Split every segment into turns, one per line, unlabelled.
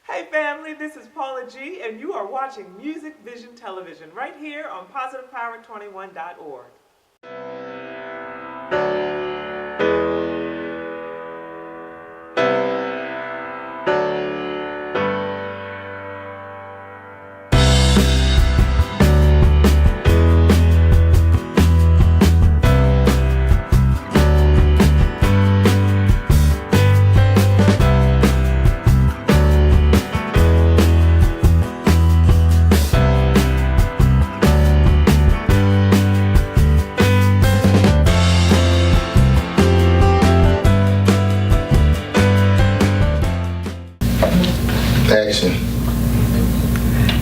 Hey family, this is Paula G, and you are watching Music Vision Television right here on PositivePower21.org.
Action.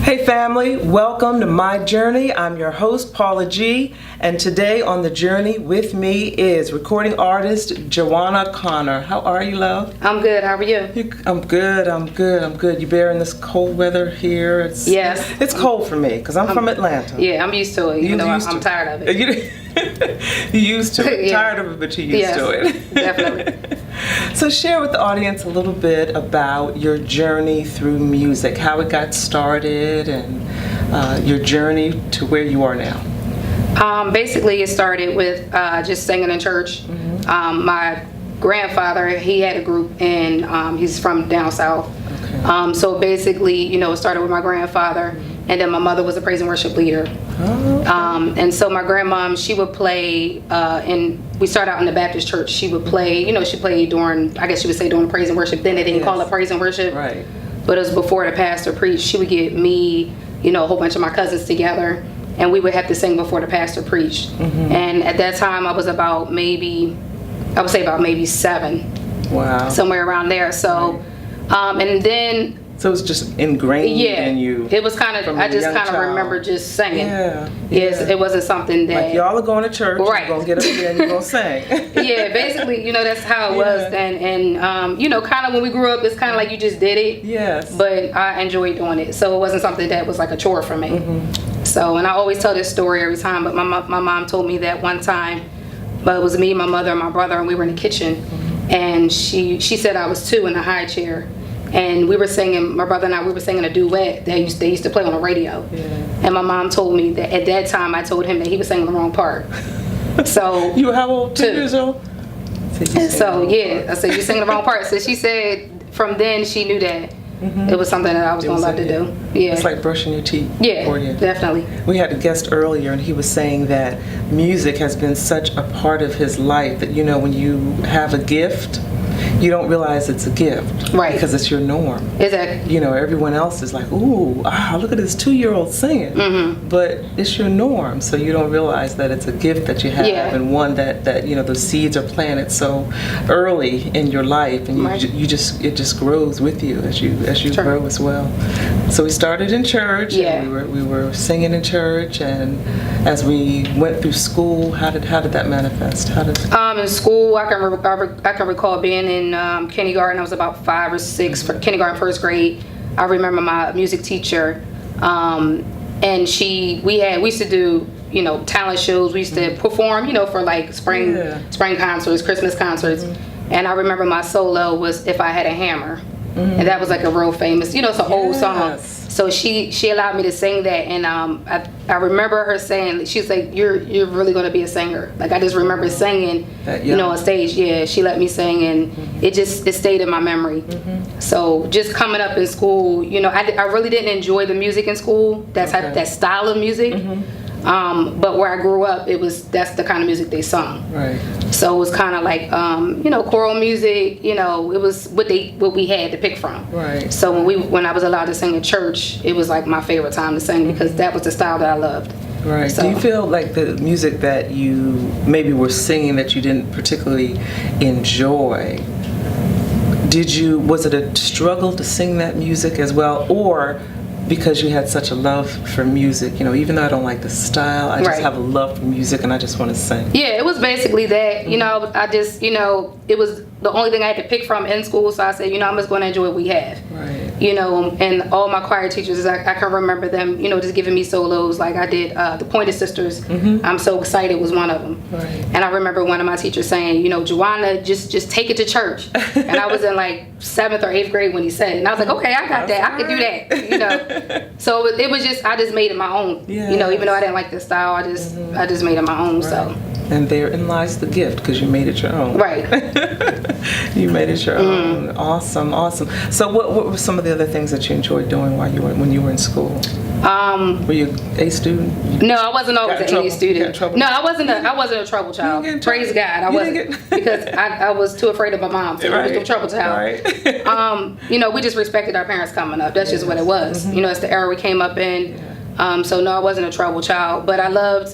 Hey family, welcome to My Journey. I'm your host, Paula G, and today on the journey with me is recording artist Jawanah Connor. How are you, love?
I'm good. How are you?
I'm good. You bearing this cold weather here?
Yes.
It's cold for me because I'm from Atlanta.
Yeah, I'm used to it. I'm tired of it.
You used to it.
Yeah.
Tired of it, but you're used to it.
Definitely.
So share with the audience a little bit about your journey through music, how it got started, and your journey to where you are now.
Basically, it started with just singing in church.
Mm-hmm.
My grandfather, he had a group, and he's from down south. Okay. So basically, it started with my grandfather, and then my mother was a praise and worship leader. Oh, okay. And so my grandmom, she would play, and we started out in the Baptist church. She would play, she played during, I guess you would say during praise and worship. Then they didn't call it praise and worship. Right. But it was before the pastor preached. She would get me, a whole bunch of my cousins together, and we would have to sing before the pastor preached. Mm-hmm. And at that time, I was about maybe 7.
Wow.
Somewhere around there. So, and then.
So it was just ingrained in you.
It was kind of, I just kind of remember just singing. Yeah. Yes, it wasn't something that.
Like y'all are going to church, right. You're going to get up there and you're going to sing.
Yeah, basically, that's how it was. And kind of when we grew up, it's kind of like you just did it. Yes. But I enjoyed doing it. So it wasn't something that was like a chore for me. Mm-hmm. So, and I always tell this story every time, but my mom told me that one time, but it was me, my mother, and my brother, and we were in the kitchen. Mm-hmm. And she said I was 2 in the high chair. And we were singing, my brother and I, we were singing a duet that they used to play on the radio. Yeah. And my mom told me that at that time I told him that he was singing the wrong part. So
you were how old? 2 years old?
So yeah, I said, you're singing the wrong part. So she said from then she knew that it was something that I was going to love to do. Yeah.
It's like brushing your teeth.
Yeah,
for you.
Definitely.
We had a guest earlier and he was saying that music has been such a part of his life that, when you have a gift, you don't realize it's a gift, right? Because it's your norm.
Exactly.
Everyone else is like, ooh, look at this 2-year-old singing, but it's your norm, so you don't realize that it's a gift that you have, and one that the seeds are planted so early in your life, and it just grows with you as you grow as well. So we started in church, and we were singing in church, and as we went through school, how did that manifest?
In school, I can recall being in kindergarten. I was about 5 or 6 for kindergarten, first grade. I remember my music teacher, and we used to do talent shows. We used to perform for like spring concerts, Christmas concerts, and I remember my solo was "If I Had a Hammer," and that was like a real famous, it's an old song. So she allowed me to sing that, and I remember her saying, she's like, you're really going to be a singer. Like I just remember singing, on stage. Yeah, she let me sing, and it stayed in my memory. So just coming up in school, I really didn't enjoy the music in school, that style of music. But where I grew up, that's the kind of music they sung. Right. So it was kind of like choral music. It was what we had to pick from. Right. So when I was allowed to sing in church, it was like my favorite time to sing because that was the style that I loved. Right.
So, do you feel like the music that you maybe were singing that you didn't particularly enjoy? Was it a struggle to sing that music as well, or because you had such a love for music, even though I don't like the style, I just have a love for music and I just want to sing?
Yeah, it was basically that. I just, it was the only thing I had to pick from in school. So I said, I'm just going to enjoy what we have.
Right.
And all my choir teachers, I can remember them, just giving me solos. Like I did the Pointer Sisters. Mm-hmm. I'm So Excited was one of them.
Right.
And I remember one of my teachers saying, Jawanah, just take it to church. And I was in like 7th or 8th grade when he said it. And I was like, okay, I got that. I can do that. So it was just, I just made it my own. Yes. Even though I didn't like the style, I just made it my own. Right. So.
And therein lies the gift, because you made it your own.
Right.
You made it your own. Awesome. So what were some of the other things that you enjoyed doing when you were in school? Were you a student?
No, I wasn't always an A student. No, I wasn't a trouble child. Praise God, I wasn't, because I was too afraid of my mom, so I was a trouble child. Right. We just respected our parents coming up. That's just what it was. Mm-hmm. It's the era we came up in. Yeah. So no, I wasn't a trouble child, but I loved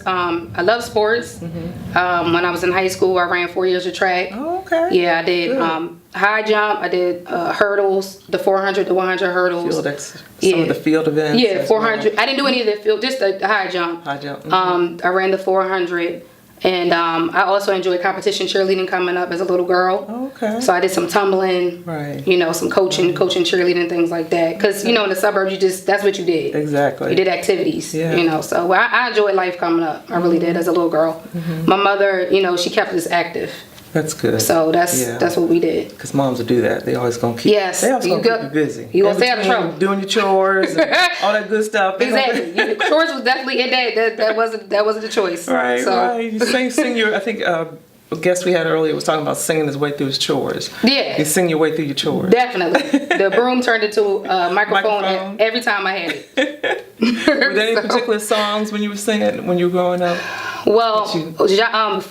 sports. Mm-hmm. When I was in high school, I ran 4 years of track.
Oh, okay.
Yeah, I did high jump. I did hurdles, the 400, the 100 hurdles.
Some of the field events.
Yeah, 400. Well. I didn't do any of the field, just the high jump.
High jump. Mm-hmm.
I ran the 400. And I also enjoyed competition cheerleading coming up as a little girl.
Okay.
So I did some tumbling,
right.
Some coaching cheerleading, things like that. Because, in the suburbs, that's what you did.
Exactly.
You did activities, So I enjoyed life coming up. I really did as a little girl. Mm-hmm. My mother, she kept us active.
That's good.
So that's what we did.
Because moms will do that. They always gonna keep.
Yes.
They always gonna keep you busy.
You gonna stay out of trouble.
Doing your chores and all that good stuff.
Exactly. Chores was definitely in that. That wasn't the choice.
Right.
So.
Right. You sing your. I think a guest we had earlier was talking about singing his way through his chores.
Yeah.
You sing your way through your chores.
Definitely. The broom turned into a microphone every time I had it.
Were there any particular songs when you were singing when you were growing up?
Well,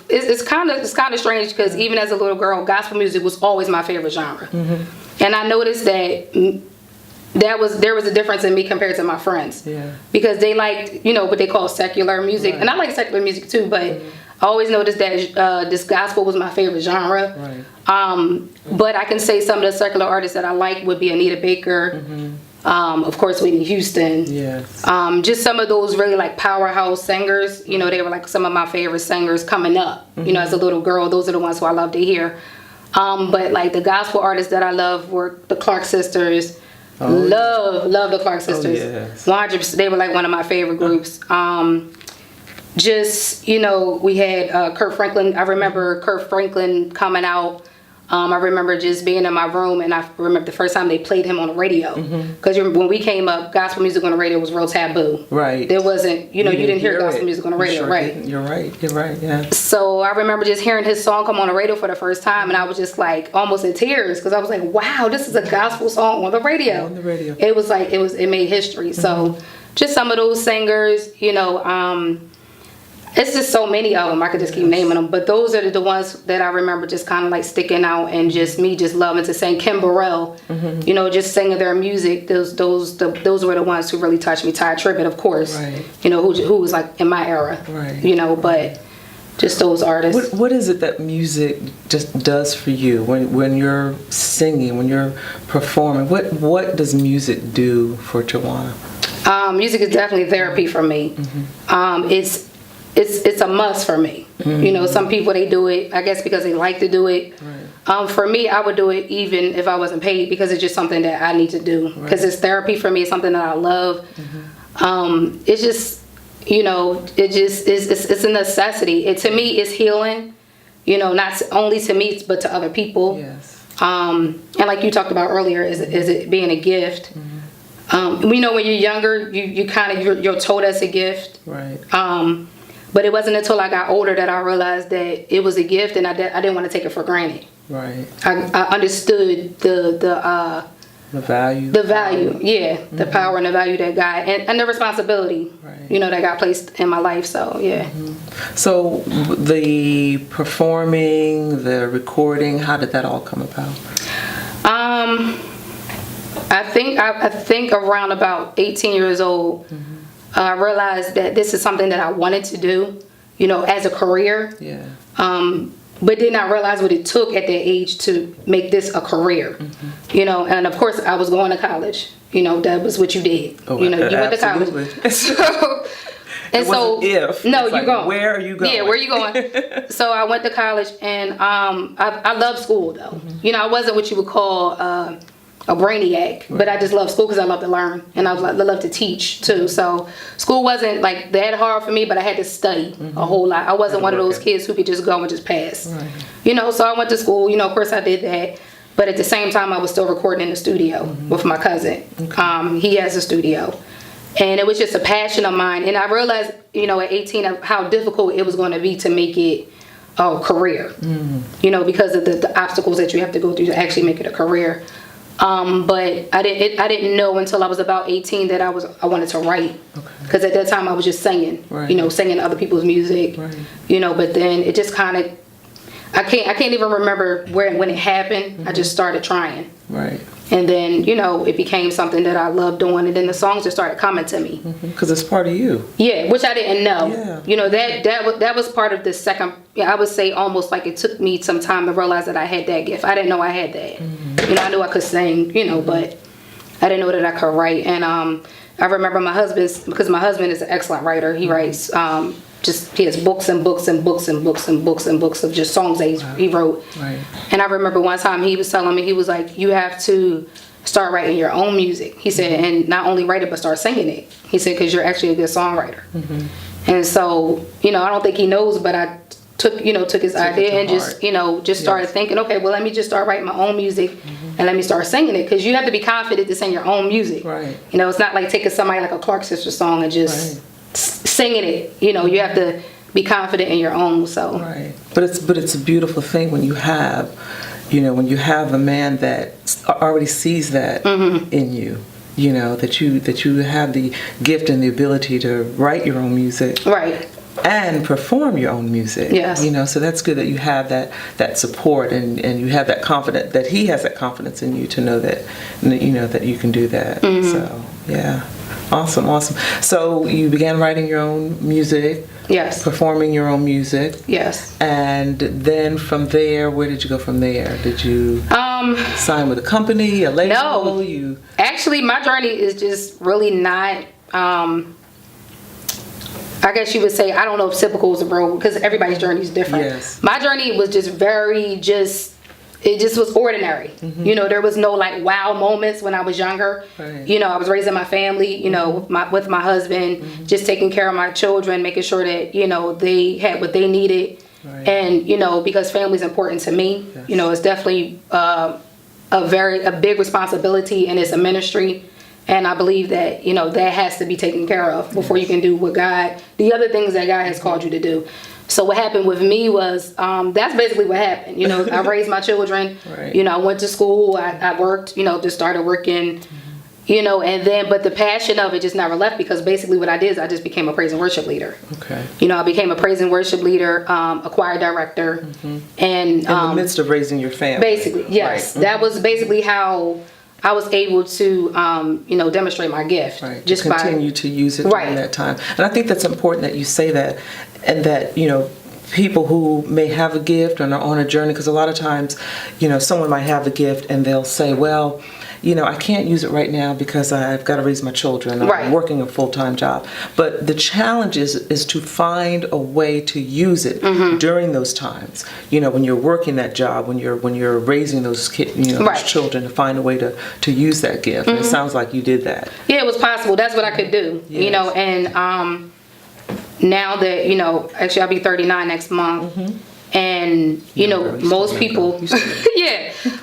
it's kind of strange, because even as a little girl, gospel music was always my favorite genre. Mm-hmm. And I noticed that there was a difference in me compared to my friends. Yeah. Because they liked, what they call secular music. Right. And I like secular music too, but I always noticed that this gospel was my favorite genre. Right. But I can say some of the secular artists that I like would be Anita Baker. Mm-hmm. Of course, Whitney Houston. Yes. Just some of those really like powerhouse singers. They were like some of my favorite singers coming up. Mm-hmm. As a little girl, those are the ones who I love to hear. But like the gospel artists that I love were the Clark Sisters. Love the Clark Sisters. Yes. 100%. They were like one of my favorite groups. We had Kirk Franklin. I remember Kirk Franklin coming out. I remember just being in my room, and I remember the first time they played him on the radio. Because when we came up, gospel music on the radio was real taboo. Right. There wasn't, you didn't hear gospel music on the radio, right?
You're right, yeah.
So I remember just hearing his song come on the radio for the first time, and I was just like almost in tears, because I was like, wow, this is a gospel song on the radio.
On the radio.
It was like, it made history. So just some of those singers, it's just so many of them. I could just keep naming them, but those are the ones that I remember just kind of like sticking out, and just me just loving to sing. Kim Burrell, just singing their music. Those were the ones who really touched me. Ty Tribbett, of course, right. Who was like in my era, right. But just those artists.
What is it that music just does for you when you're singing, when you're performing? What does music do for Jawanah?
Music is definitely therapy for me. Mm-hmm. It's a must for me. Mm-hmm. Some people, they do it, I guess, because they like to do it. Right. For me, I would do it even if I wasn't paid, because it's just something that I need to do. Because it's therapy for me. It's something that I love. Mm-hmm. It's just, it's a necessity. To me, it's healing. Not only to me, but to other people. Yes. And like you talked about earlier, is it being a gift? Mm-hmm. When you're younger, you're told as a gift. Right. But it wasn't until I got older that I realized that it was a gift, and I didn't want to take it for granted. Right. I understood the value. The value, yeah. Mm-hmm. The power and the value that God, and the responsibility, right. That got placed in my life. So, yeah.
Mm-hmm. So the performing, the recording, how did that all come about?
I think around about 18 years old. Mm-hmm. I realized that this is something that I wanted to do, as a career. Yeah. But did not realize what it took at that age to make this a career. Mm-hmm. And of course I was going to college. That was what you did. Oh, you went to college. So And
it wasn't if.
No,
it's
you're
like,
going.
Where are you going?
Yeah, where are you going? So I went to college, and I love school though. Mm-hmm. You know, I wasn't what you would call a brainiac, but I just love school because I love to learn, and I love to teach too. So school wasn't like that hard for me, but I had to study a whole lot. I wasn't one of those kids who could just go and just pass. Right. You know, so I went to school. You know, of course I did that, but at the same time I was still recording in the studio with my cousin. Okay. He has a studio. And it was just a passion of mine. And I realized, you know, at 18, how difficult it was going to be to make it a career. You know, because of the obstacles that you have to go through to actually make it a career. But I didn't know until I was about 18 that I wanted to write. Because at that time I was just singing, you know, singing other people's music. You know, but then it just kind of, I can't even remember when it happened. I just started trying. Right. And then, you know, it became something that I loved doing, and then the songs just started coming to me.
Because it's part of you. Yeah,
which I didn't know. Yeah. You know, that was part of the second, I would say almost like it took me some time to realize that I had that gift. I didn't know I had that. You know, I knew I could sing, you know, but I didn't know that I could write. And I remember because my husband is an excellent writer. He writes, he has books and books and books and books and books and books of just songs that he wrote. Right. And I remember one time he was telling me, he was like, you have to start writing your own music. He said, and not only write it, but start singing it. He said, because you're actually a good songwriter. And so, you know, I don't think he knows, but I took his idea and just started thinking, okay, well, let me just start writing my own music and let me start singing it. Because you have to be confident to sing your own music. Right. You know, it's not like taking somebody like a Clark Sister song and just singing it. You know, you have to be confident in your own. So
right. But it's a beautiful thing when you have a man that already sees that in you. You know, that you have the gift and the ability to write your own music. Right. And perform your own music. Yes. You know, so that's good that you have that support and you have that confidence, that he has that confidence in you to know that, you know, that you can do that. So, yeah. Awesome. So you began writing your own music. Yes. Performing your own music. Yes. And then from there, where did you go from there? Did you sign with a company, a label? No.
Actually, my journey is just really not, I guess you would say, I don't know if typical is a word, because everybody's journey is different. Yes. My journey was just it just was ordinary. You know, there was no like wow moments when I was younger. Right. You know, I was raising my family, you know, with my husband, just taking care of my children, making sure that, you know, they had what they needed. Right. And, you know, because family's important to me, yes. You know, it's definitely a big responsibility, and it's a ministry. And I believe that, you know, that has to be taken care of before you can do the other things that God has called you to do. So what happened with me was, that's basically what happened. You know, I raised my children, right. You know, I went to school, I worked, you know, just started working, you know, but the passion of it just never left, because basically what I did is I just became a praise and worship leader. Okay. You know, I became a praise and worship leader, a choir director. And
in the midst of raising your family.
Basically, yes. Right. That was basically how I was able to, you know, demonstrate my gift.
Right. Just to continue to use it during that time. And I think that's important that you say that, and that, you know, people who may have a gift and are on a journey, because a lot of times, you know, someone might have a gift and they'll say, well, you know, I can't use it right now because I've got to raise my children. I'm working a full-time job. But the challenge is to find a way to use it during those times. You know, when you're working that job, when you're raising those kids, you know, those children, to find a way to use that gift. And it sounds like you did that.
Yeah, it was possible. That's what I could do. Yes. You know, and now that, you know, actually I'll be 39 next month. And, you know, most people,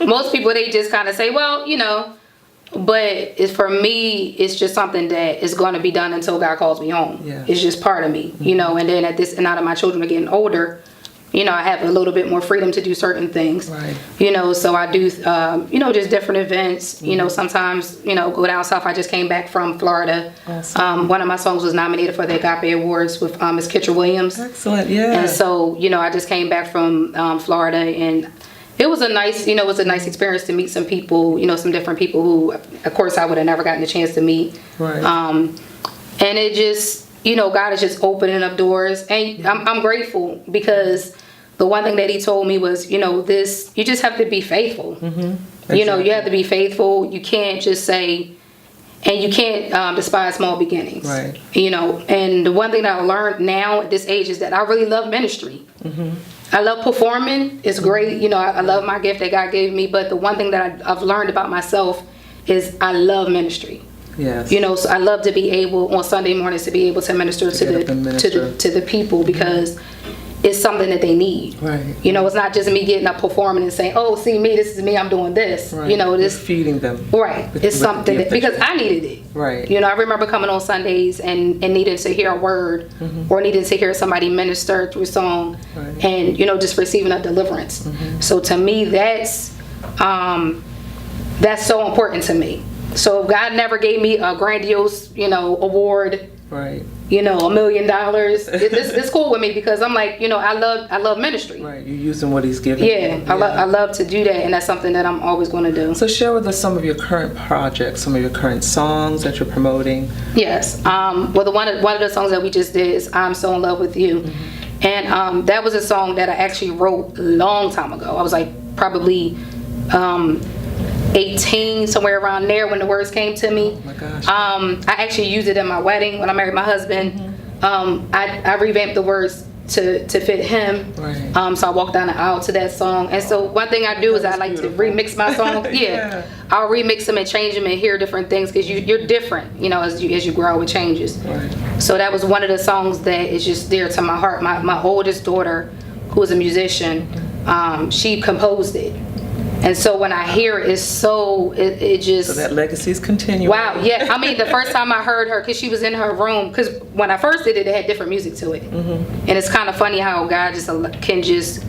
most people, they just kind of say, well, you know, but for me, it's just something that is going to be done until God calls me home. Yeah. It's just part of me, you know, and then now that my children are getting older, you know, I have a little bit more freedom to do certain things, right. You know, so I do, you know, just different events, you know, sometimes, you know, go down south. I just came back from Florida. Awesome. One of my songs was nominated for the Agape Awards with Miss Kitcher Williams. Excellent, yeah. And so, you know, I just came back from Florida, and it was a nice experience to meet some people, you know, some different people who, of course, I would have never gotten a chance to meet. Right. And it just, you know, God is just opening up doors, and I'm grateful, because the one thing that he told me was, you know, you just have to be faithful. Exactly. You know, you have to be faithful. You can't just say, and you can't despise small beginnings.
Right.
You know, and the one thing that I learned now at this age is that I really love ministry. I love performing. It's great. You know, I love my gift that God gave me. But the one thing that I've learned about myself is I love ministry.
Yes.
You know, so I love to be able on Sunday mornings to be able to minister to the people, because it's something that they need.
Right.
You know, it's not just me getting up performing and saying, "Oh, see me, this is me, I'm doing this."
Right.
You know, this
You're feeding them.
Right. It's something that, because I needed it.
Right.
You know, I remember coming on Sundays and needing to hear a word or needing to hear somebody minister through song,
Right.
and, you know, just receiving a deliverance. So to me, that's so important to me. So if God never gave me a grandiose, you know, award,
Right.
you know, $1 million, it's cool with me, because I'm like, you know, I love ministry.
Right. You're using what He's given.
Yeah,
you.
I love to do that, and that's something that I'm always going to do.
So share with us some of your current projects, some of your current songs that you're promoting.
Yes. Well, one of the songs that we just did is "I'm So in Love with You," and that was a song that I actually wrote a long time ago. I was like probably 18, somewhere around there, when the words came to me.
Oh my gosh.
I actually used it at my wedding when I married my husband. I revamped the words to fit him.
Right.
So I walked down the aisle to that song. And so one thing I do is I like to remix my songs.
Yeah.
I'll remix them and change them and hear different things, because you're different, you know, as you grow, it changes.
Right.
So that was one of the songs that is just dear to my heart. My oldest daughter, who is a musician, she composed it. And so when I hear it, it just...
So that legacy is continuing.
Wow, yeah. I mean, the first time I heard her, because she was in her room, because when I first did it, it had different music to it. And it's kind of funny how God can just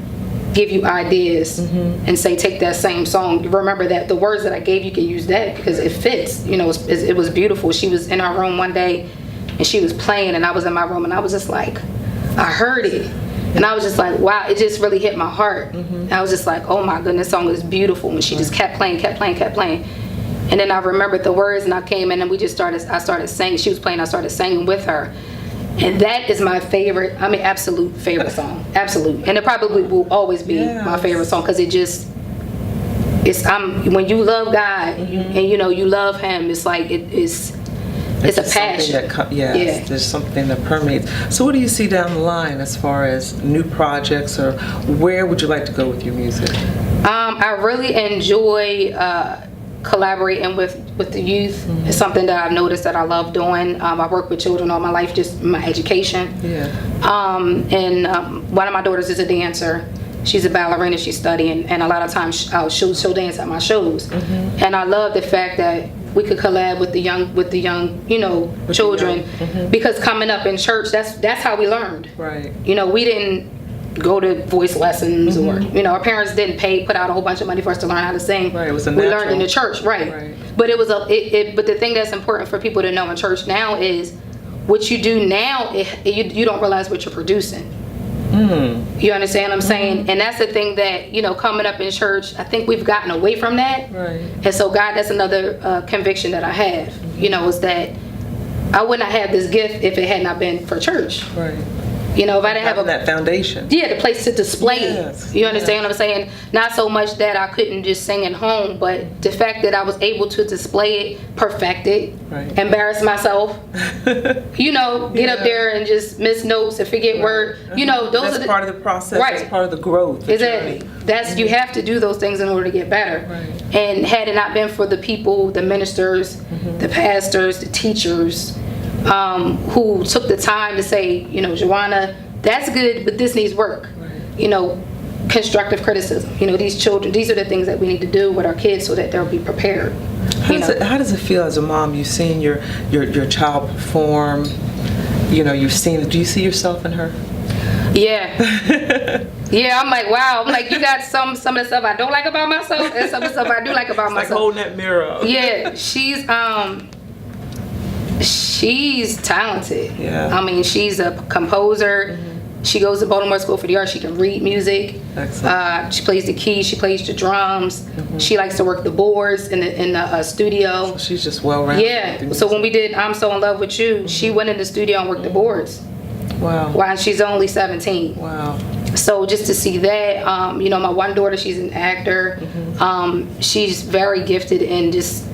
give you ideas and say, take that same song. Remember that the words that I gave, you can use that, because it fits. You know, it was beautiful. She was in her room one day, and she was playing, and I was in my room, and I was just like, I heard it. And I was just like, wow, it just really hit my heart. And I was just like, oh my goodness, this song is beautiful. And she just kept playing. And then I remembered the words, and I came in, and I started singing. She was playing, I started singing with her. And that is my favorite, absolute favorite song. Absolute. And it probably will always be my favorite song, because when you love God and you know, you love Him, it's like, it's a passion.
There's something that permeates. So what do you see down the line as far as new projects, or where would you like to go with your music?
I really enjoy collaborating with the youth. It's something that I've noticed that I love doing. I work with children all my life, just my education. And one of my daughters is a dancer. She's a ballerina, she's studying, and a lot of times she'll dance at my shows. And I love the fact that we could collab with the young, you know, children, because coming up in church, that's how we learned.
Right.
You know, we didn't go to voice lessons, or, you know, our parents didn't put out a whole bunch of money for us to learn how to sing.
Right. It was
we learned in the church, right? But it was but the thing that's important for people to know in church now is what you do now. You don't realize what you're producing. You understand what I'm saying? And that's the thing that, you know, coming up in church, I think we've gotten away from that.
Right.
And so God, that's another conviction that I have, you know, is that I would not have this gift if it had not been for church.
Right.
You know, if I didn't have
that foundation.
Yeah, the place to display it. You understand what I'm saying? Not so much that I couldn't just sing at home, but the fact that I was able to display it, perfect it, embarrass myself, you know, get up there and just miss notes and forget word. You know, those
that's part of the process. Right. That's part of the growth.
Exactly. That's you have to do those things in order to get better.
Right.
And had it not been for the people, the ministers, the pastors, the teachers, who took the time to say, you know, Jawanah, that's good, but this needs work. Right. You know, constructive criticism. You know, these children, these are the things that we need to do with our kids so that they'll be prepared.
How does it feel as a mom? You've seen your child perform. You know, do you see yourself in her?
Yeah. Yeah, I'm like, wow. I'm like, you got some of the stuff I don't like about myself, and some of the stuff I do like about myself.
Like holding that mirror up.
Yeah, she's talented.
Yeah.
I mean, she's a composer. She goes to Baltimore School for the Arts. She can read music.
Excellent.
She plays the keys. She plays the drums. She likes to work the boards in the studio.
So she's just well-rounded.
Yeah. So when we did "I'm So in Love with You," she went in the studio and worked the boards.
Wow.
While she's only 17.
Wow.
So just to see that, you know, my one daughter, she's an actor. She's very gifted in just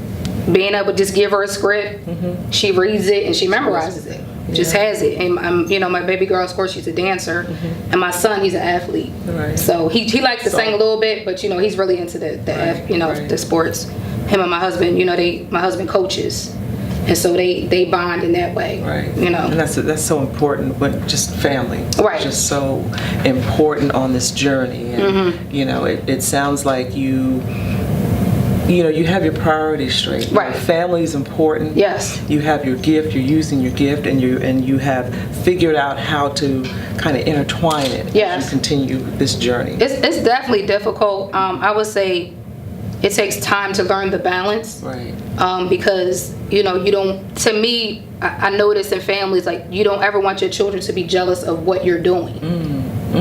being able to just give her a script, she reads it and she memorizes it. Just has it. And you know, my baby girl, of course, she's a dancer, and my son, he's an athlete.
Right.
So he likes to sing a little bit, but you know, he's really into the sports. Him and my husband, you know, my husband coaches, and so they bond in that way.
Right.
You know,
and that's so important. But just family,
right?
Just so important on this journey. And you know, it sounds like you have your priorities straight.
Right.
Family is important.
Yes.
You have your gift. You're using your gift, and you have figured out how to kind of intertwine it as you continue this journey.
It's definitely difficult. I would say it takes time to learn the balance.
Right.
Because you know, you don't. To me, I notice in families, like, you don't ever want your children to be jealous of what you're doing.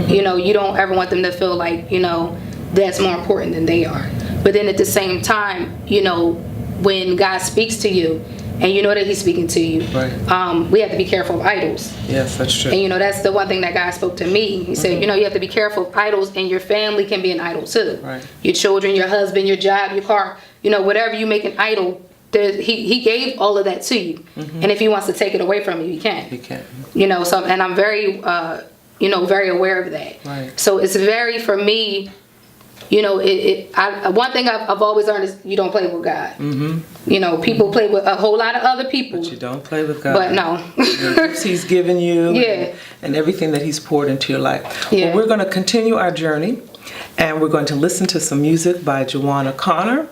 You know, you don't ever want them to feel like, you know, that's more important than they are. But then at the same time, you know, when God speaks to you and you know that he's speaking to you, right. We have to be careful of idols.
Yes, that's true.
And you know, that's the one thing that God spoke to me. He said, you know, you have to be careful of idols, and your family can be an idol too. Right. Your children, your husband, your job, your car, you know, whatever you make an idol, he gave all of that to you. And if he wants to take it away from you, he can. He can. You know, so, and I'm very, you know, very aware of that. Right. So it's very, for me, you know, one thing I've always learned is you don't play with God. You know, people play with a whole lot of other people.
But you don't play with God.
But no.
The gifts he's given you and everything that he's poured into your life. Yeah. Well, we're going to continue our journey, and we're going to listen to some music by Jawanah Connor.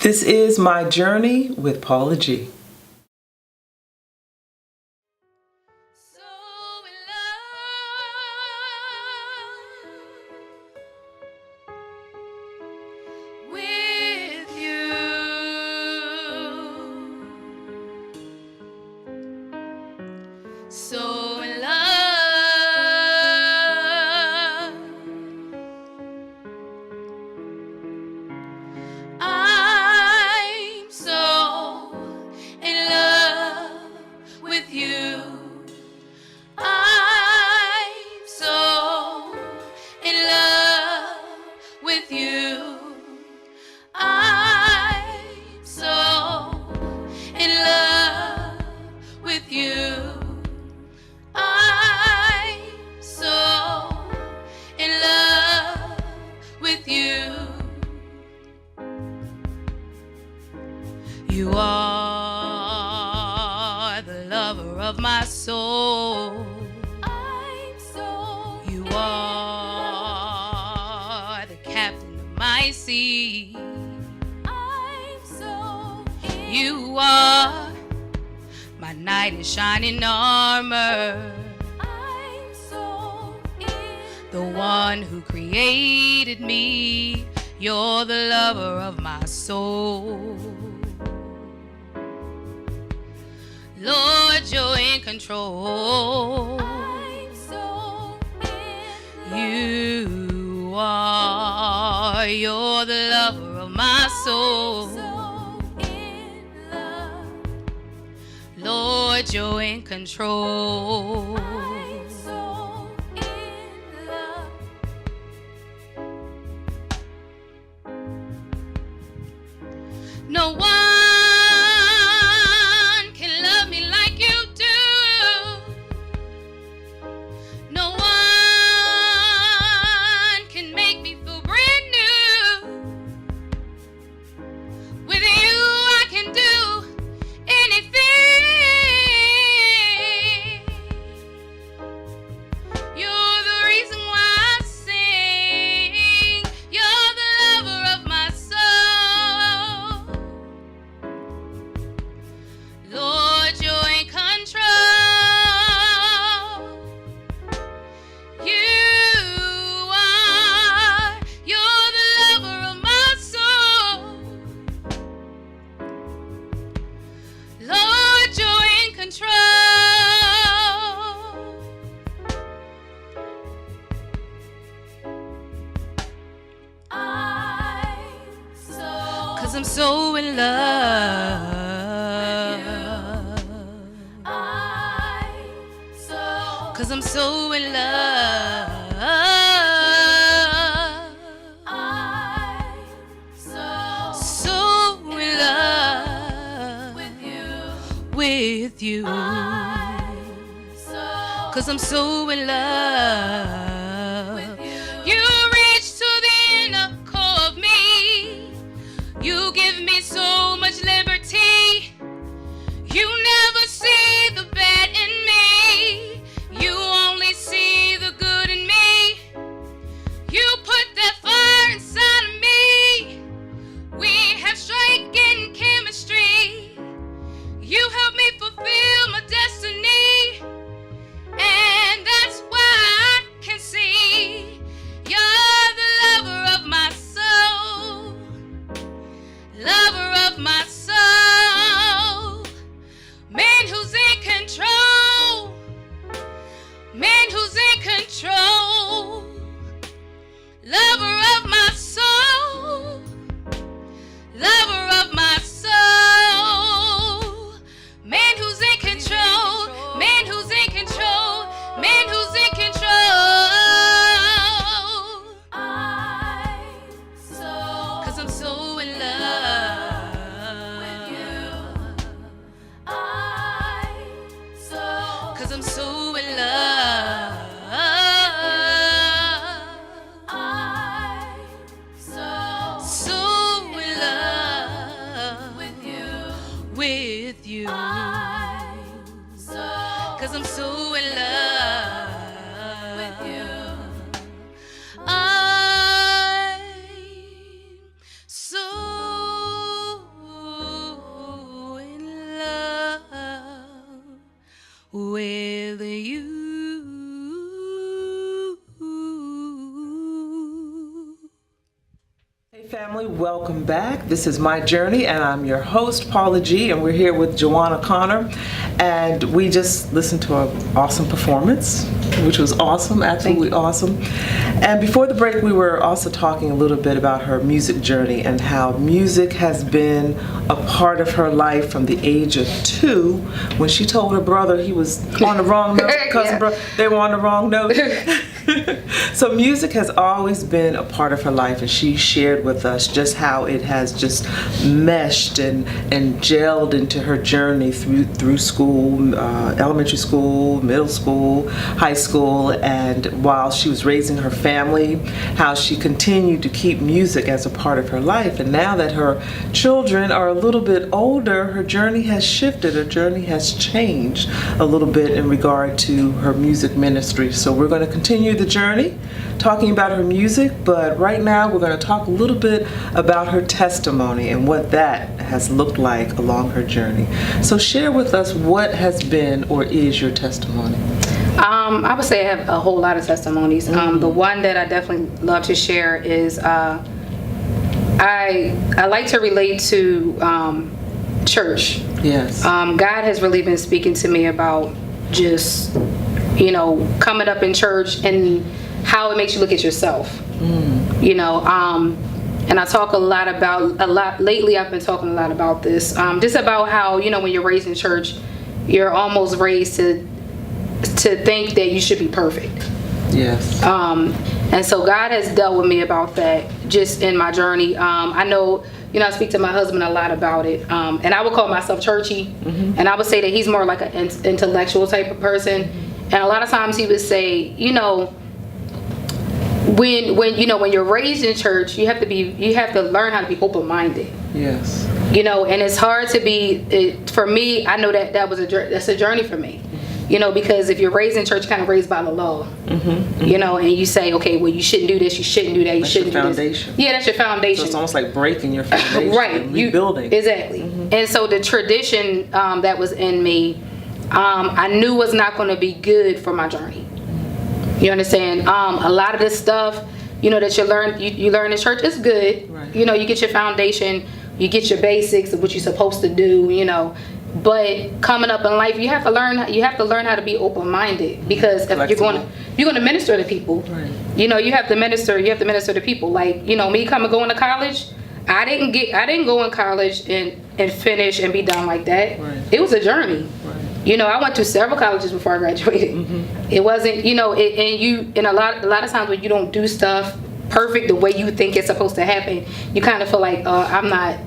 This is My Journey with Paula G.
So in love, I'm so in love with you. I'm so in love with you. I'm so in love with you. You are the lover of my soul. I'm so. You are the captain of my sea. I'm so. You are my knight in shining armor. I'm so. The one who created me. You're the lover of my soul. Lord, you're in control. I'm so in love. You are. You're the lover of my soul. I'm so in love. Lord, you're in control. I'm so in love. No one I'm so in love. Cause I'm so in love. So in love. with you. 'Cause I'm so in love with you. You reach to the inner core of me. You give me so much liberty. You never see the bad in me. You only see the good in me. You put that fire inside of me. We have striking chemistry. You help me fulfill my destiny. And that's why I can see you're the lover of my soul. Lover of my soul. Man who's in control. Man who's in control. Lover of my soul. Lover of my soul. Man who's in control. Man who's in control. Man who's in control. 'Cause I'm so in love with you. 'Cause I'm so in love. So in love with you. 'Cause I'm so in love with you. I'm so in love with you.
Hey family, welcome back. This is My Journey and I'm your host, Paula G, and we're here with Jawanah Connor. And we just listened to an awesome performance, which was awesome, absolutely awesome. And before the break, we were also talking a little bit about her music journey and how music has been a part of her life from the age of 2 when she told her brother he was on the wrong note, cousin brother, they were on the wrong note. So music has always been a part of her life, and she shared with us just how it has just meshed and gelled into her journey through school, elementary school, middle school, high school, and while she was raising her family, how she continued to keep music as a part of her life. And now that her children are a little bit older, her journey has shifted, her journey has changed a little bit in regard to her music ministry. So we're going to continue the journey talking about her music, but right now we're going to talk a little bit about her testimony and what that has looked like along her journey. So share with us what has been or is your testimony.
I would say I have a whole lot of testimonies. The one that I definitely love to share is I like to relate to church.
Yes.
God has really been speaking to me about just, coming up in church and how it makes you look at yourself. And I talk lately I've been talking a lot about this, just about how, when you're raised in church, you're almost raised to think that you should be perfect.
Yes.
And so God has dealt with me about that just in my journey. I know, I speak to my husband a lot about it. And I would call myself churchy. And I would say that he's more like an intellectual type of person. And a lot of times he would say, when you're raised in church, you have to learn how to be open-minded.
Yes.
And it's hard to be, for me, I know that's a journey for me. Because if you're raised in church, kind of raised by the law, and you say, okay, well, you shouldn't do this, you shouldn't do that, you shouldn't do this. That's your foundation. Yeah, that's your foundation.
So it's almost like breaking your foundation,
right?
And rebuilding.
Exactly. And so the tradition that was in me, I knew was not going to be good for my journey. You understand? A lot of this stuff, that you learn in church is good. Right. You get your foundation, you get your basics of what you're supposed to do, But coming up in life, you have to learn how to be open-minded, because if you're going to minister to people, right. You have to minister to people. Like, me going to college, I didn't go in college and finish and be done like that. Right. It was a journey. Right. I went to several colleges before I graduated. It wasn't, and a lot of times when you don't do stuff perfect the way you think it's supposed to happen, you kind of feel like, I'm not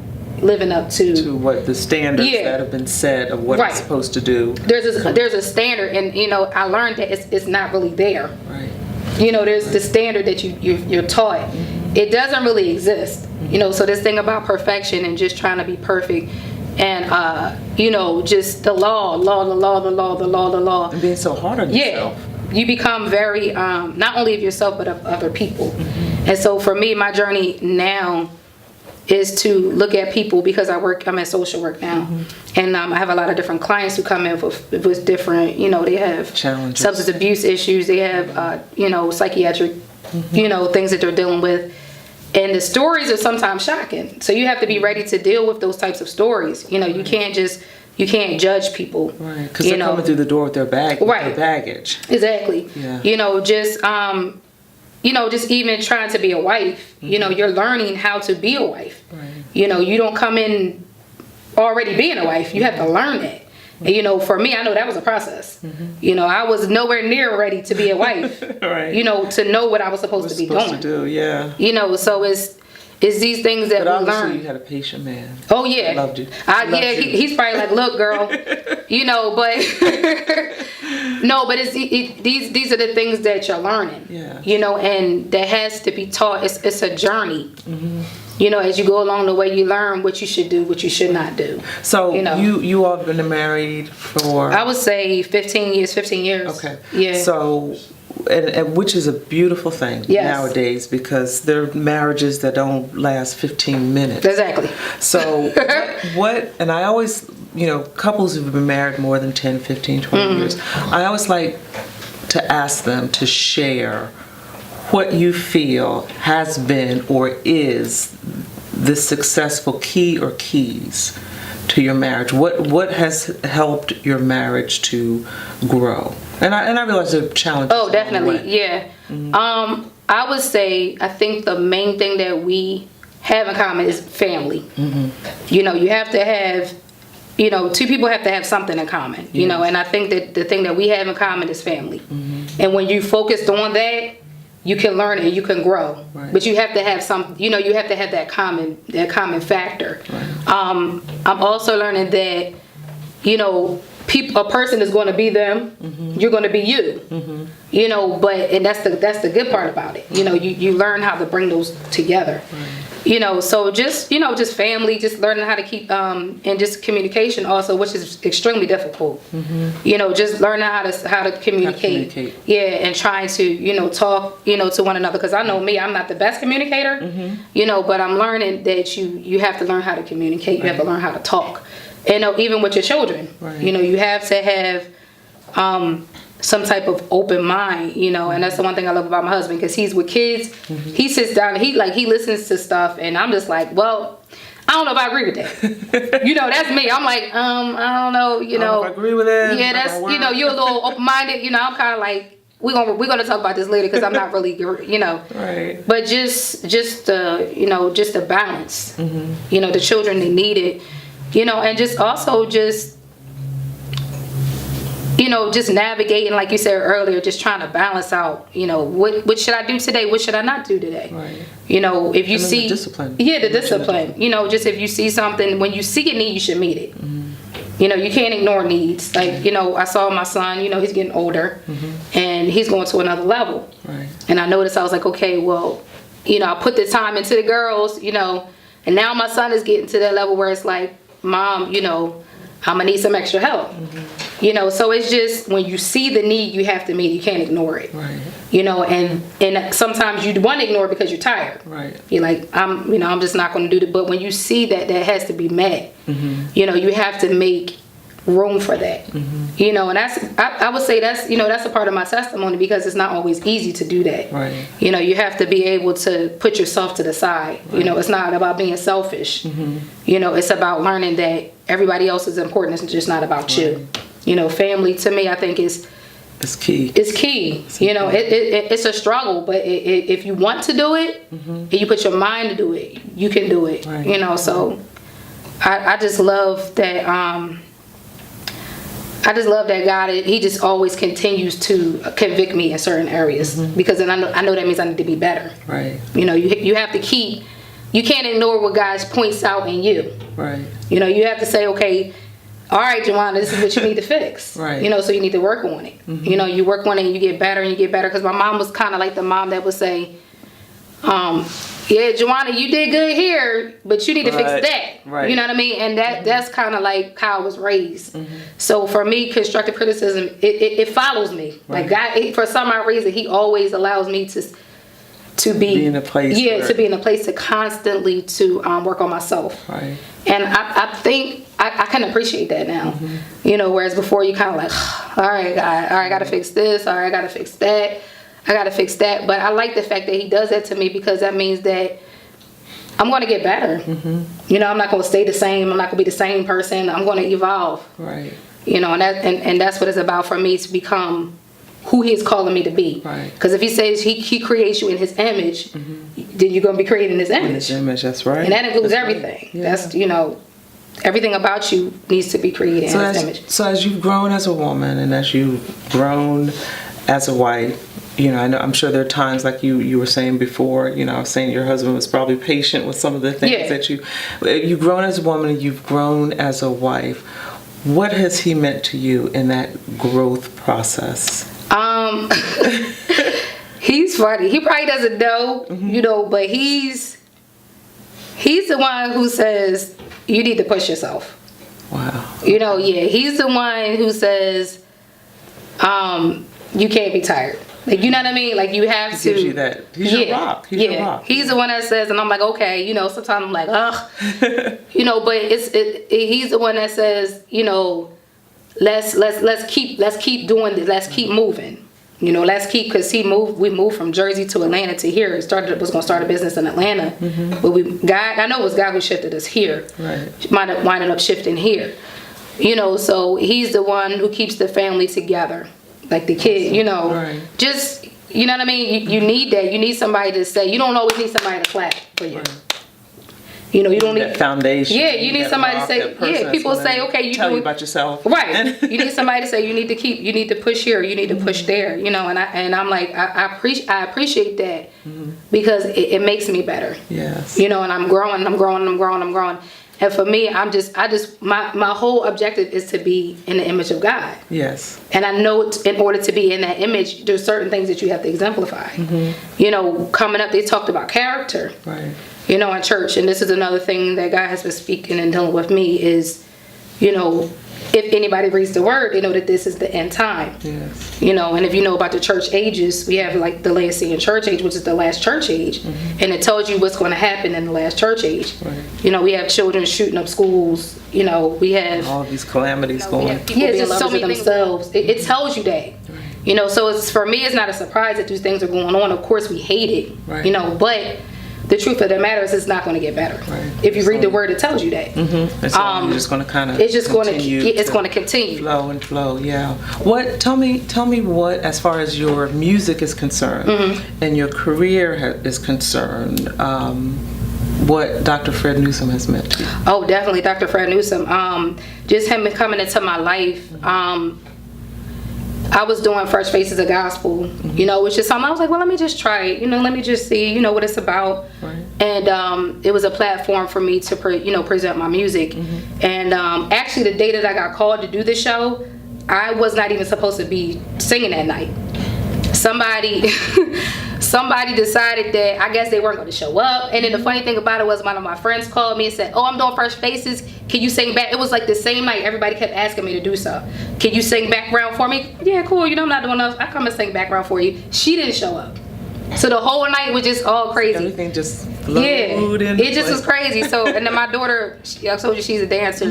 living up to
what the standards that have been set of what it's supposed to do.
There's a standard, and I learned that it's not really there.
Right.
There's the standard that you're taught. It doesn't really exist. So this thing about perfection and just trying to be perfect, and just the law,
and being so hard on yourself.
You become very not only of yourself but of other people. And so for me, my journey now is to look at people, because I'm in social work now, and I have a lot of different clients who come in with different, they have
challenges,
substance abuse issues, they have psychiatric things that they're dealing with, and the stories are sometimes shocking. So you have to be ready to deal with those types of stories. You can't judge people,
right? Because they're coming through the door with their baggage.
Exactly.
Yeah.
Just even trying to be a wife, you're learning how to be a wife.
Right.
You don't come in already being a wife. You have to learn that. And, for me, I know that was a process. I was nowhere near ready to be a wife.
Right.
To know what I was supposed to be doing.
Yeah.
So it's these things that we learn.
You had a patient man.
Oh yeah,
I loved you.
He's probably like, look, girl, but no, but these are the things that you're learning.
Yeah.
And that has to be taught. It's a journey. As you go along the way, you learn what you should do, what you should not do.
So you all have been married for,
I would say 15 years.
Okay.
Yeah.
So. And which is a beautiful thing nowadays, because there are marriages that don't last 15 minutes.
Exactly.
So and I always, couples who've been married more than 10, 15, 20 years, I always like to ask them to share what you feel has been or is the successful key or keys to your marriage. What has helped your marriage to grow? And I realize there are challenges.
Oh, definitely, yeah. I would say, I think the main thing that we have in common is family. You have to have, two people have to have something in common. And I think that the thing that we have in common is family. And when you focused on that, you can learn and you can grow.
Right.
But you have to have some, you have to have that common factor.
Right.
I'm also learning that, a person is going to be them. You're going to be you. And that's the good part about it. You learn how to bring those together. Right. So just family, just learning how to keep and just communication also, which is extremely difficult. Just learning how to communicate. Yeah, and trying to talk to one another, because I know me, I'm not the best communicator. But I'm learning that you have to learn how to communicate. You have to learn how to talk. Even with your children,
right.
You have to have some type of open mind, and that's the one thing I love about my husband, because he's with kids. He sits down and he listens to stuff, and I'm just like, well, I don't know if I agree with that. That's me. I'm like, I don't know,
I don't know if I agree with that.
Yeah, that's you're a little open minded. I'm kind of like, we're gonna talk about this later, because I'm not really,
Right.
But just the balance. The children, they need it. And just also just navigating, like you said earlier, just trying to balance out, what should I do today? What should I not do today?
Right.
If you see
the discipline.
Yeah, the discipline. Just if you see something, when you see a need, you should meet it. You can't ignore needs. Like, I saw my son, he's getting older, and he's going to another level.
Right.
And I noticed, I was like, okay, well, I put the time into the girls, and now my son is getting to that level where it's like, Mom, I'm gonna need some extra help. So it's just, when you see the need, you have to meet it. You can't ignore it.
Right.
And sometimes you want to ignore it because you're tired.
Right.
You're like, I'm just not going to do it. But when you see that has to be met, you have to make room for that. And that's, I would say that's a part of my testimony, because it's not always easy to do that.
Right.
You have to be able to put yourself to the side.
Right.
It's not about being selfish. It's about learning that everybody else is important. It's just not about you. Family, to me, I think is
key.
It's key. It's a struggle, but if you want to do it, and you put your mind to do it, you can do it.
Right.
So I just love that. I just love that God, he just always continues to convict me in certain areas, because then I know that means I need to be better.
Right.
You have to keep you can't ignore what God points out in you.
Right.
You know, you have to say, okay, all right, Jawanah, this is what you need to fix.
Right.
You know, so you need to work on it.
Mm-hmm.
You know, you work on it and you get better and you get better. Because my mom was kind of like the mom that would say, yeah, Jawanah, you did good here, but you need to fix that.
Right.
You know what I mean? And that's kind of like how I was raised. So for me, constructive criticism, it follows me. Like God, for some odd reason, He always allows me to be
in a place.
To be in a place to constantly to work on myself.
Right.
And I think I can appreciate that now. You know, whereas before you kind of like, all right, God, all right, I got to fix this. All right, I got to fix that. I got to fix that. But I like the fact that He does that to me, because that means that I'm going to get better. You know, I'm not going to stay the same. I'm not going to be the same person. I'm going to evolve.
Right.
You know, and that's what it's about for me, to become who He's calling me to be.
Right.
Because if He says He creates you in His image, then you're going to be created in His image.
In His image, that's right.
And that includes
that's
everything.
Right. Yeah.
That's, you know, everything about you needs to be created in His image.
So as you've grown as a woman, and as you've grown as a wife, you know, I'm sure there are times, like you were saying before, you know, I was saying your husband was probably patient with some of the things that you've grown as a woman, and you've grown as a wife. What has he meant to you in that growth process?
He's funny. He probably doesn't know, you know, but he's the one who says you need to push yourself.
Wow.
You know, yeah, he's the one who says you can't be tired. Like, you know what I mean? Like, you have to.
Gives you that. He's your rock. He's your rock.
He's the one that says, and I'm like, okay, you know, sometimes I'm like, ugh. You know, but he's the one that says, you know, let's keep doing this. Let's keep moving. You know, let's keep, because we moved from Jersey to Atlanta to here. Was going to start a business in Atlanta. But I know it was God who shifted us here.
Right.
Winded up shifting here. You know, so he's the one who keeps the family together. Like the kid, you know, just, you know what I mean? You need that. You need somebody to say, you don't always need somebody to clap for you. Right. You know, you don't need
that foundation.
Yeah, you need somebody to say, yeah, people say, okay, you
tell you about yourself.
Right. You need somebody to say, you need to push here, you need to push there, you know, and I'm like, I appreciate that because it makes me better.
Yes.
You know, and I'm growing. And for me, my whole objective is to be in the image of God.
Yes.
And I know in order to be in that image, there's certain things that you have to exemplify. You know, coming up, they talked about character.
Right.
You know, in church, and this is another thing that God has been speaking and dealing with me is, you know, if anybody reads the word, they know that this is the end time.
Yes.
You know, and if you know about the church ages, we have like the Laodicean church age, which is the last church age, and it tells you what's going to happen in the last church age.
Right.
You know, we have children shooting up schools. You know, we have
all these calamities going.
Yeah, it's just so many themselves. It tells you that. Right. You know, so for me, it's not a surprise that these things are going on. Of course, we hate it. Right. You know, but the truth of the matter is, it's not going to get better. Right. If you read the word, it tells you that.
And so you're just going to kind of.
It's just going to. It's going to continue.
Flow and flow. Yeah. What? Tell me what, as far as your music is concerned, and your career is concerned. What Dr. Fred Newsome has meant to you?
Oh, definitely, Dr. Fred Newsome. Just him coming into my life. I was doing First Faces of Gospel, you know, which is something I was like, well, let me just try it, you know, let me just see, you know, what it's about. Right. And it was a platform for me to, present my music. And actually, the day that I got called to do the show, I was not even supposed to be singing that night. Somebody decided that I guess they weren't going to show up. And then the funny thing about it was, one of my friends called me and said, oh, I'm doing First Faces. Can you sing back? It was like the same night. Everybody kept asking me to do so. Can you sing background for me? Yeah, cool. You know, I'm not doing else. I come and sing background for you. She didn't show up. So the whole night was just all crazy.
Everything just flowed in.
It just was crazy. So, and then my daughter, I told you she's a dancer.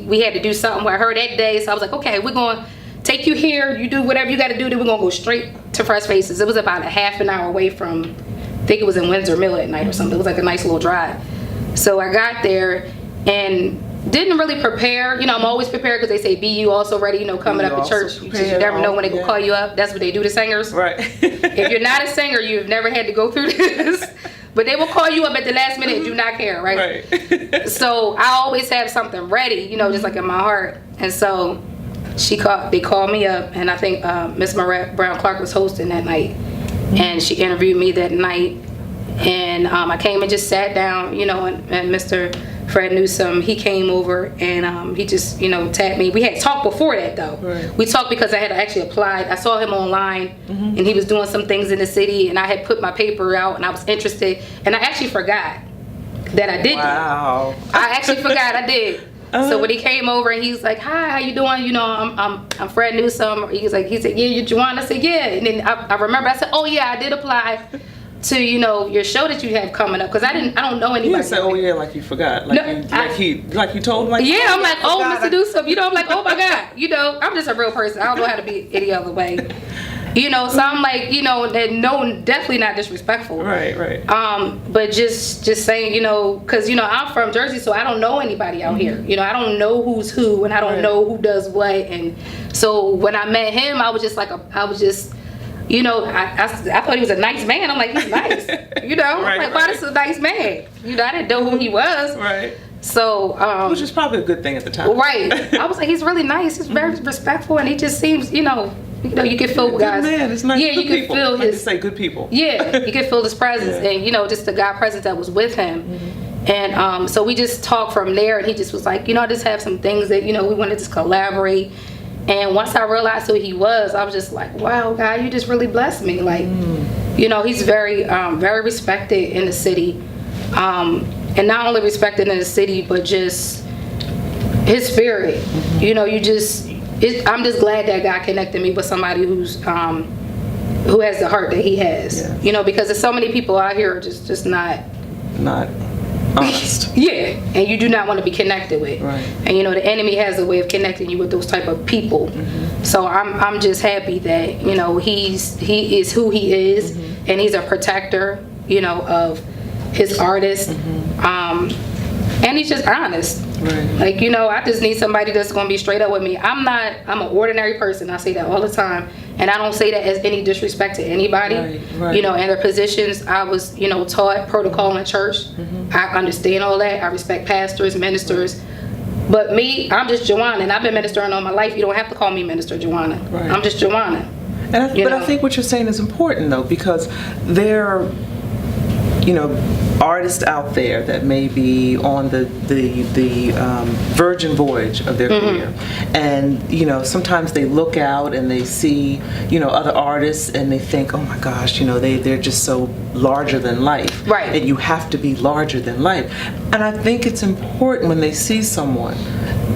We had to do something with her that day. So I was like, okay, we're going to take you here. You do whatever you got to do. Then we're going to go straight to First Faces. It was about a half an hour away from, I think it was in Windsor Mill at night or something. It was like a nice little drive. So I got there and didn't really prepare. You know, I'm always prepared because they say, be you also ready, you know, coming up to church. You never know when they will call you up. That's what they do to singers.
Right.
If you're not a singer, you've never had to go through this. But they will call you up at the last minute and do not care, right? So I always have something ready, you know, just like in my heart. And so they called me up, and I think Miss Marette Brown Clark was hosting that night. And she interviewed me that night. And I came and just sat down, you know, and Mr. Fred Newsome, he came over and he just, you know, tapped me. We had talked before that though.
Right.
We talked because I had actually applied. I saw him online and he was doing some things in the city, and I had put my paper out and I was interested, and I actually forgot that I did.
Wow.
I actually forgot I did. So when he came over and he was like, "Hi, how you doing? You know, I'm Fred Newsome." He said, "Yeah, you're Jawanah." I said, "Yeah." And then I remember I said, "Oh yeah, I did apply to, you know, your show that you have coming up," because I don't know anybody.
You didn't say, "Oh yeah," like you forgot, like you told him, like,
yeah,
oh,
I'm like, "Oh, Mr. Newsome," you know, I'm like, "Oh my God," you know, I'm just a real person. I don't know how to be any other way. You know, so I'm like, you know, that no, definitely not disrespectful.
Right.
But just saying, you know, because, you know, I'm from Jersey, so I don't know anybody out here. You know, I don't know who's who, and I don't know who does what. And so when I met him, I was just like, you know, I thought he was a nice man. I'm like, he's nice. You know, wow, this is a nice man. You know, I didn't know who he was.
Right.
So,
which is probably a good thing at the time.
Right. I was like, he's really nice. He's very respectful, and he just seems, you know, you can feel guys.
Good man, it's nice.
Yeah, you can feel
his.
his.
Say good people.
Yeah, you can feel his presence, and you know, just the God presence that was with him. And so we just talked from there, and he just was like, you know, I just have some things that, you know, we wanted to collaborate. And once I realized who he was, I was just like, wow, God, you just really blessed me. Like, you know, he's very, very respected in the city. And not only respected in the city, but just his spirit. You know, I'm just glad that God connected me with somebody who has the heart that he has. Yeah. You know, because there's so many people out here just not honest. Yeah, and you do not want to be connected with.
Right.
And you know, the enemy has a way of connecting you with those type of people. So I'm just happy that, you know, he is who he is, and he's a protector, you know, of his artists. And he's just honest. Right. Like, you know, I just need somebody that's going to be straight up with me. I'm an ordinary person. I say that all the time. And I don't say that as any disrespect to anybody. Right. You know, and their positions, I was, you know, taught protocol in church. I understand all that. I respect pastors, ministers. But me, I'm just Jawanah, and I've been ministering all my life. You don't have to call me Minister Jawanah. Right. I'm just Jawanah.
But I think what you're saying is important, though, because there, you know, artists out there that may be on the virgin voyage of their career, and you know, sometimes they look out and they see, you know, other artists and they think, oh my gosh, you know, they're just so larger than life,
right?
And you have to be larger than life. And I think it's important when they see someone,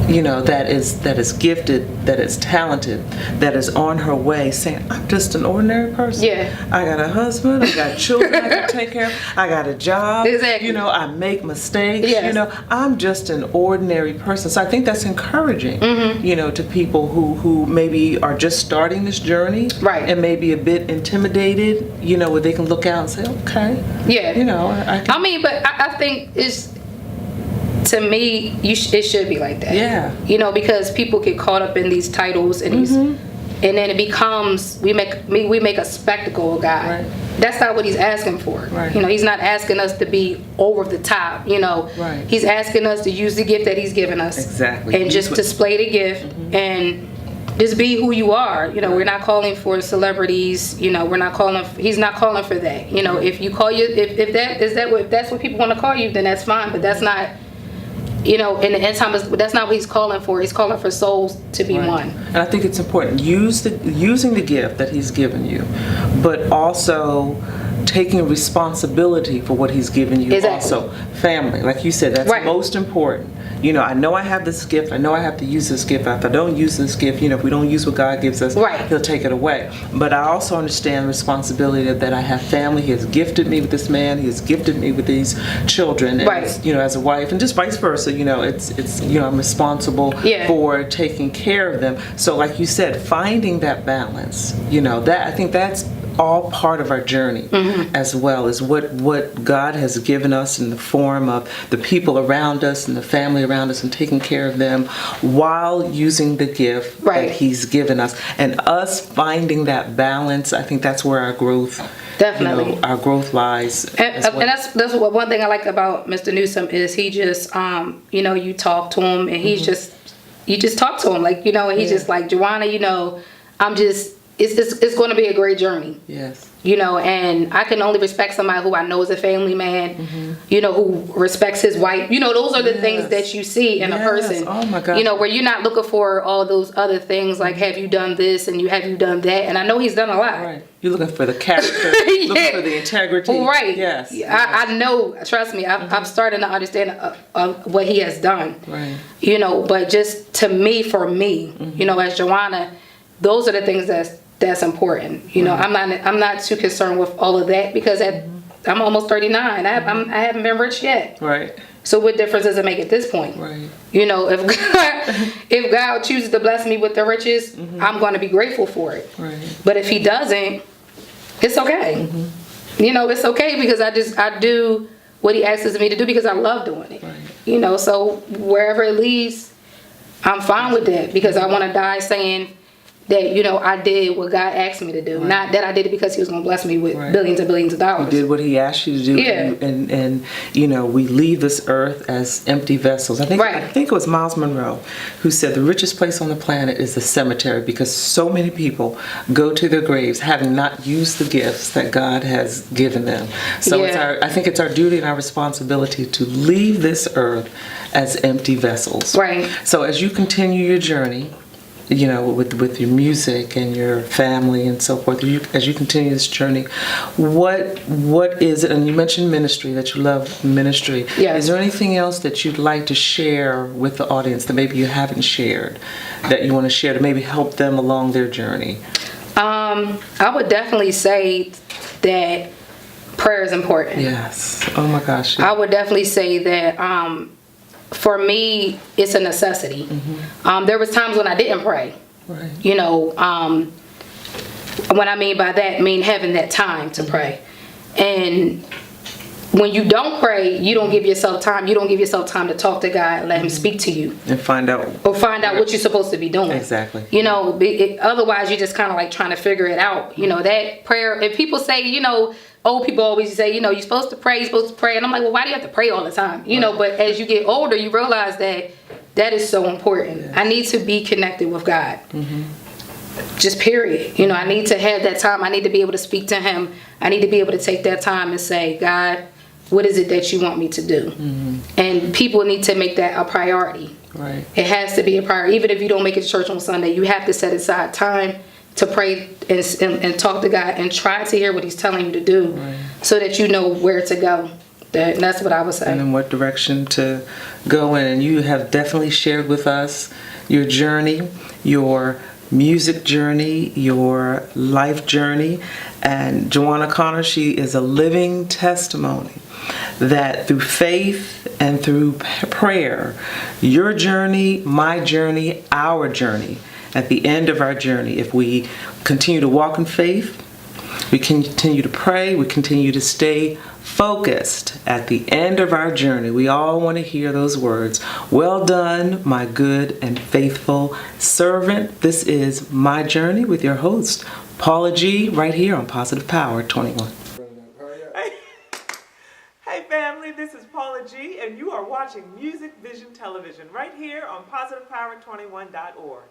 you know, that is gifted, that is talented, that is on her way, saying, I'm just an ordinary person.
Yeah.
I got a husband, I got children I can take care of, I got a job.
Exactly.
You know, I make mistakes.
Yes.
You know, I'm just an ordinary person. So I think that's encouraging, you know, to people who maybe are just starting this journey.
Right.
And maybe a bit intimidated, you know, where they can look out and say, okay.
Yeah.
You know,
I mean, but I think to me, it should be like that.
Yeah.
You know, because people get caught up in these titles and these, and then it becomes we make a spectacle of God.
Right.
That's not what he's asking for.
Right.
You know, he's not asking us to be over the top. You know,
right.
He's asking us to use the gift that he's given us.
Exactly.
And just display the gift and just be who you are. You know, we're not calling for celebrities. You know, he's not calling for that. You know, if you call if that's what people want to call you, then that's fine. But that's not. You know, in the end time, that's not what he's calling for. He's calling for souls to be one.
And I think it's important using the gift that he's given you, but also taking responsibility for what he's given you.
Exactly.
Also, family, like you said, that's most important. You know, I know I have this gift. I know I have to use this gift. If I don't use this gift, you know, if we don't use what God gives us, he'll take it away. But I also understand the responsibility that I have family. He has gifted me with this man. He has gifted me with these children. And, you know, as a wife, and just vice versa. You know, it's you know, I'm responsible for taking care of them. So, like you said, finding that balance. You know, that I think that's all part of our journey as well, as what God has given us in the form of the people around us and the family around us, and taking care of them while using the gift that he's given us, and us finding that balance. I think that's where our growth definitely, you know, our growth lies.
And that's what one thing I like about Mr. Newsome is he just you know, you talk to him and he's just you just talk to him, like, you know, and he's just like, Jawanah, you know, I'm just it's going to be a great journey.
Yes.
You know, and I can only respect somebody who I know is a family man, you know, who respects his wife. You know, those are the things that you see in a person.
Oh my God.
You know, where you're not looking for all those other things like, have you done this and have you done that? And I know he's done a lot.
Right. You're looking for the character, looking for the integrity.
Right.
Yes.
I know, trust me, I'm starting to understand what he has done.
Right.
You know, but just to me, for me, you know, as Jawanah, those are the things that's important. You know, I'm not too concerned with all of that because I'm almost 39. I haven't been rich yet.
Right.
So what difference does it make at this point?
Right.
You know, if God chooses to bless me with the riches, I'm going to be grateful for it.
Right.
But if he doesn't, it's okay. You know, it's okay because I do what he asks me to do because I love doing it.
Right.
You know, so wherever it leads, I'm fine with that because I want to die saying that, you know, I did what God asked me to do.
Right.
Not that I did it because he was going to bless me with billions and billions of dollars.
You did what he asked you to do.
Yeah.
And you know, we leave this earth as empty vessels. I think it was Miles Monroe who said the richest place on the planet is the cemetery because so many people go to their graves having not used the gifts that God has given them. So I think it's our duty and our responsibility to leave this earth as empty vessels.
Right.
So as you continue your journey, you know, with your music and your family and so forth, as you continue this journey, what is it? And you mentioned ministry, that you love ministry.
Yes.
Is there anything else that you'd like to share with the audience that maybe you haven't shared, that you want to share to maybe help them along their journey?
I would definitely say that prayer is important.
Yes. Oh my gosh.
I would definitely say that for me, it's a necessity. There was times when I didn't pray.
Right.
You know, what I mean by that, having that time to pray. And when you don't pray, you don't give yourself time. You don't give yourself time to talk to God, let him speak to you.
And find out
what you're supposed to be doing.
Exactly.
You know, otherwise you're just kind of like trying to figure it out. You know, that prayer, if people say, you know, old people always say, you know, you're supposed to pray. And I'm like, well, why do you have to pray all the time? You know, but as you get older, you realize that is so important. Yes. I need to be connected with God. Just period. You know, I need to have that time. I need to be able to speak to him. I need to be able to take that time and say, God, what is it that you want me to do? And people need to make that a priority. Right. It has to be a priority. Even if you don't make it to church on Sunday, you have to set aside time to pray and talk to God and try to hear what he's telling you to do, so that you know where to go. That's what I would say. And in what direction to go in. And you have definitely shared with us your journey, your music journey, your life journey. And Jawanah Connor, she is a living testimony that through faith and through prayer, your journey, my journey, our journey, at the end of our journey, if we continue to walk in faith, we continue to pray, we continue to stay focused, at the end of our journey, we all want to hear those words, well done, my good and faithful servant. This is My Journey with your host, Paula G, right here on Positive Power 21. Hey family, this is Paula G, and you are watching Music Vision Television right here on PositivePower21.org.